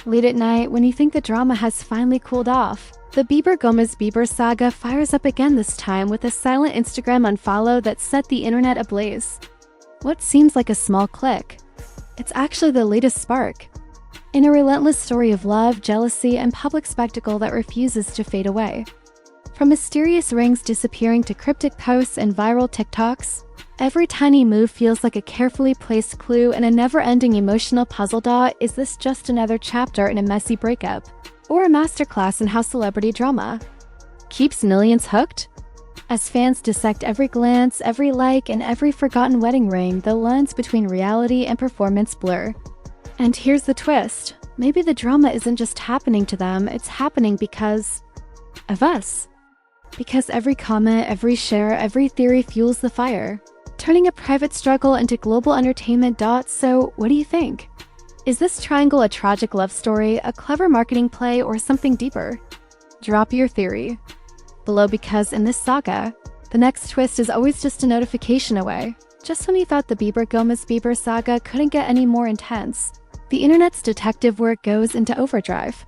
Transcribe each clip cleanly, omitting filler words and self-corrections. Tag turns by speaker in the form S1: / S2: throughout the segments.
S1: Late at night, when you think the drama has finally cooled off, the Bieber-Gomez-Bieber saga fires up again, this time with a silent Instagram unfollow that set the internet ablaze. What seems like a small click, it's actually the latest spark in a relentless story of love, jealousy, and public spectacle that refuses to fade away. From mysterious rings disappearing to cryptic posts and viral TikToks, every tiny move feels like a carefully placed clue in a never-ending emotional puzzle. Is this just another chapter in a messy breakup, or a masterclass in how celebrity drama keeps millions hooked? As fans dissect every glance, every like, and every forgotten wedding ring, the lines between reality and performance blur. And here's the twist. Maybe the drama isn't just happening to them, it's happening because of us. Because every comment, every share, every theory fuels the fire, turning a private struggle into global entertainment. So, what do you think? Is this triangle a tragic love story, a clever marketing play, or something deeper? Drop your theory below, because in this saga, the next twist is always just a notification away. Just when you thought the Bieber-Gomez-Bieber saga couldn't get any more intense, the internet's detective work goes into overdrive.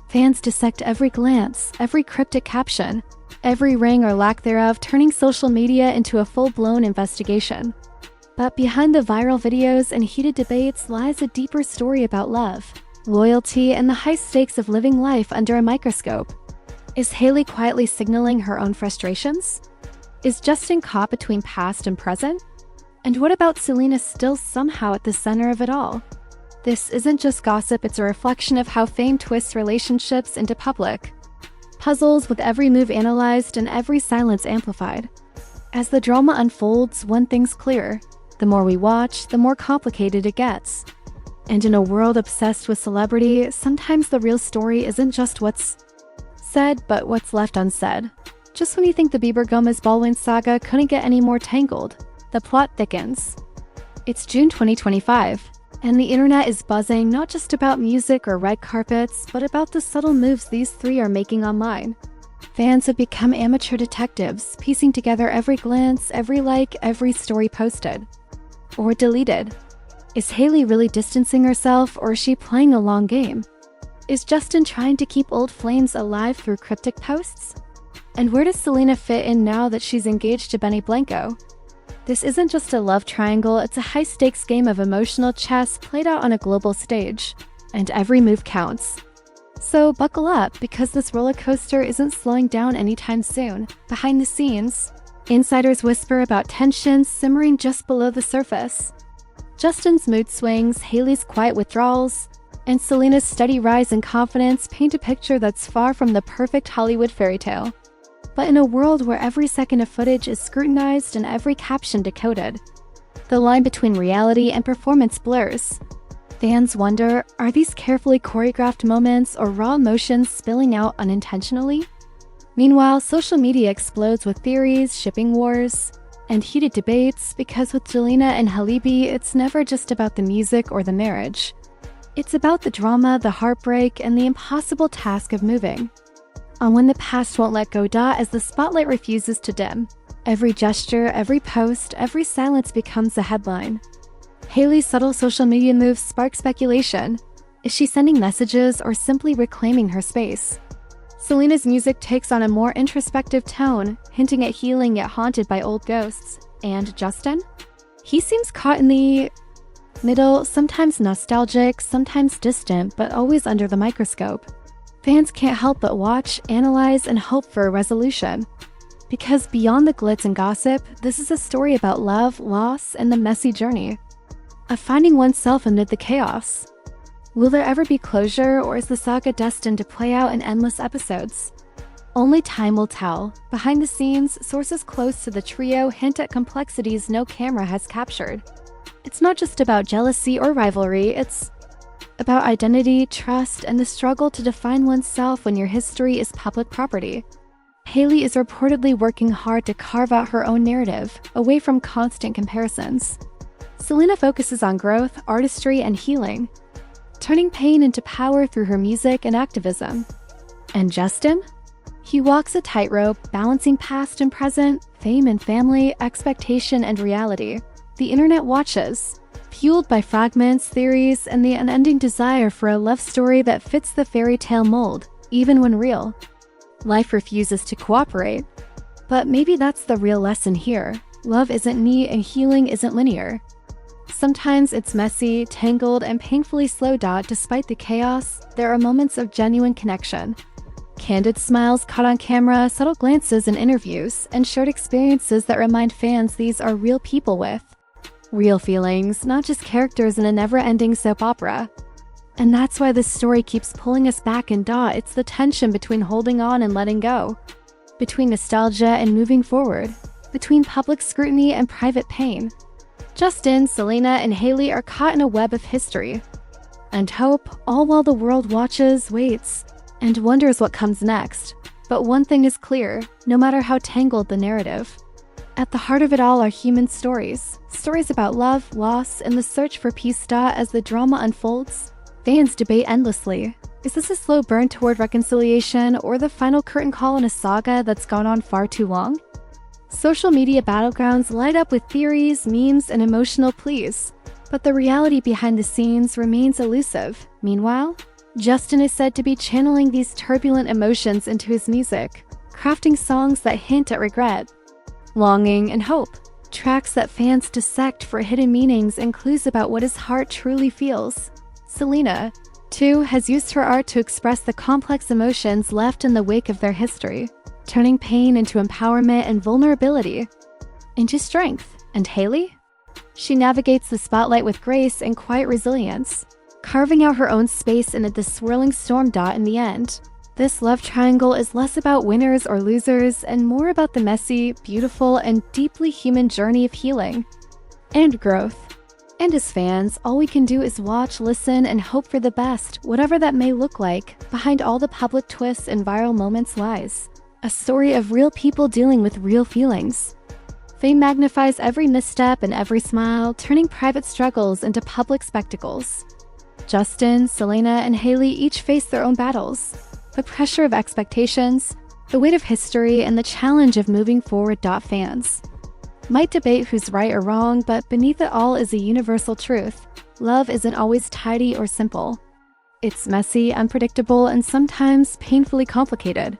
S1: Fans dissect every glance, every cryptic caption, every ring or lack thereof, turning social media into a full-blown investigation. But behind the viral videos and heated debates lies a deeper story about love, loyalty, and the high stakes of living life under a microscope. Is Hailey quietly signaling her own frustrations? Is Justin caught between past and present? And what about Selena, still somehow at the center of it all? This isn't just gossip, it's a reflection of how fame twists relationships into public puzzles, with every move analyzed and every silence amplified. As the drama unfolds, one thing's clear: the more we watch, the more complicated it gets. And in a world obsessed with celebrity, sometimes the real story isn't just what's said, but what's left unsaid. Just when you think the Bieber-Gomez-Baldwin saga couldn't get any more tangled, the plot thickens. It's June 2025. And the internet is buzzing, not just about music or red carpets, but about the subtle moves these three are making online. Fans have become amateur detectives, piecing together every glance, every like, every story posted or deleted. Is Hailey really distancing herself, or is she playing a long game? Is Justin trying to keep old flames alive through cryptic posts? And where does Selena fit in now that she's engaged to Benny Blanco? This isn't just a love triangle, it's a high-stakes game of emotional chess played out on a global stage, and every move counts. So buckle up, because this roller coaster isn't slowing down anytime soon. Behind the scenes, insiders whisper about tensions simmering just below the surface. Justin's mood swings, Hailey's quiet withdrawals, and Selena's steady rise in confidence paint a picture that's far from the perfect Hollywood fairy tale. But in a world where every second of footage is scrutinized and every caption decoded, the line between reality and performance blurs. Fans wonder, are these carefully choreographed moments or raw emotions spilling out unintentionally? Meanwhile, social media explodes with theories, shipping wars, and heated debates, because with Selena and Hailey, it's never just about the music or the marriage. It's about the drama, the heartbreak, and the impossible task of moving on when the past won't let go. As the spotlight refuses to dim, every gesture, every post, every silence becomes a headline. Hailey's subtle social media moves spark speculation. Is she sending messages or simply reclaiming her space? Selena's music takes on a more introspective tone, hinting at healing yet haunted by old ghosts. And Justin? He seems caught in the middle, sometimes nostalgic, sometimes distant, but always under the microscope. Fans can't help but watch, analyze, and hope for a resolution. Because beyond the glitz and gossip, this is a story about love, loss, and the messy journey of finding oneself amid the chaos. Will there ever be closure, or is the saga destined to play out in endless episodes? Only time will tell. Behind the scenes, sources close to the trio hint at complexities no camera has captured. It's not just about jealousy or rivalry, it's about identity, trust, and the struggle to define oneself when your history is public property. Hailey is reportedly working hard to carve out her own narrative, away from constant comparisons. Selena focuses on growth, artistry, and healing, turning pain into power through her music and activism. And Justin? He walks a tightrope, balancing past and present, fame and family, expectation and reality. The internet watches, fueled by fragments, theories, and the unending desire for a love story that fits the fairy tale mold, even when real. Life refuses to cooperate. But maybe that's the real lesson here. Love isn't neat and healing isn't linear. Sometimes it's messy, tangled, and painfully slow. Despite the chaos, there are moments of genuine connection. Candid smiles caught on camera, subtle glances in interviews, and shared experiences that remind fans these are real people with real feelings, not just characters in a never-ending soap opera. And that's why this story keeps pulling us back. It's the tension between holding on and letting go, between nostalgia and moving forward, between public scrutiny and private pain. Justin, Selena, and Hailey are caught in a web of history and hope, all while the world watches, waits, and wonders what comes next. But one thing is clear, no matter how tangled the narrative, at the heart of it all are human stories. Stories about love, loss, and the search for peace. As the drama unfolds, fans debate endlessly. Is this a slow burn toward reconciliation, or the final curtain call in a saga that's gone on far too long? Social media battlegrounds light up with theories, memes, and emotional pleas, but the reality behind the scenes remains elusive. Meanwhile, Justin is said to be channeling these turbulent emotions into his music, crafting songs that hint at regret, longing, and hope, tracks that fans dissect for hidden meanings and clues about what his heart truly feels. Selena, too, has used her art to express the complex emotions left in the wake of their history, turning pain into empowerment and vulnerability into strength. And Hailey? She navigates the spotlight with grace and quiet resilience, carving out her own space in the swirling storm. In the end, this love triangle is less about winners or losers and more about the messy, beautiful, and deeply human journey of healing and growth. And as fans, all we can do is watch, listen, and hope for the best, whatever that may look like. Behind all the public twists and viral moments lies a story of real people dealing with real feelings. Fame magnifies every misstep and every smile, turning private struggles into public spectacles. Justin, Selena, and Hailey each face their own battles. The pressure of expectations, the weight of history, and the challenge of moving forward. Fans might debate who's right or wrong, but beneath it all is a universal truth. Love isn't always tidy or simple. It's messy, unpredictable, and sometimes painfully complicated.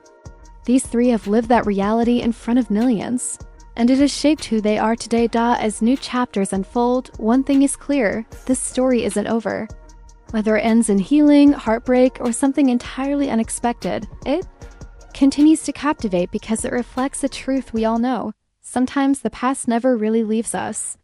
S1: These three have lived that reality in front of millions, and it has shaped who they are today. As new chapters unfold, one thing is clear: this story isn't over. Whether it ends in healing, heartbreak, or something entirely unexpected, it continues to captivate because it reflects a truth we all know. Sometimes the past never really leaves us.